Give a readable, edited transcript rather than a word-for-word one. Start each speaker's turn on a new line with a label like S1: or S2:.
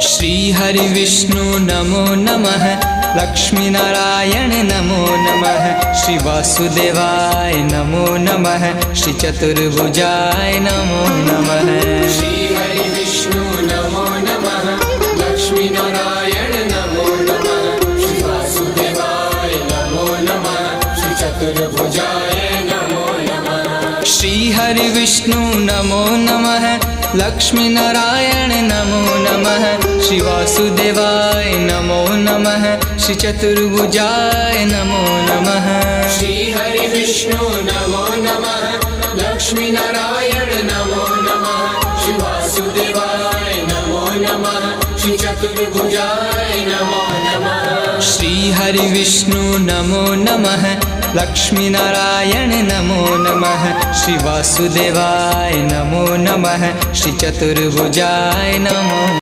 S1: श्री हरि विष्णु नमो नमः, लक्ष्मी नारायण नमो नमः, श्री वासुदेवाय नमो नमः, श्री चतुर्भुजाय नमो नमः। श्री हरि विष्णु नमो नमः, लक्ष्मी नारायण नमो नमः, श्री वासुदेवाय नमो नमः, श्री चतुर्भुजाय नमो नमः। श्री हरि विष्णु नमो नमः, लक्ष्मी नारायण नमो नमः, श्री वासुदेवाय नमो नमः, श्री चतुर्भुजाय नमो नमः। श्री हरि विष्णु नमो नमः, लक्ष्मी नारायण नमो नमः, श्री वासुदेवाय नमो नमः, श्री चतुर्भुजाय नमो नमः। श्री हरि विष्णु नमो नमः, लक्ष्मी नारायण नमो नमः, श्री वासुदेवाय नमो नमः, श्री चतुर्भुजाय नमो।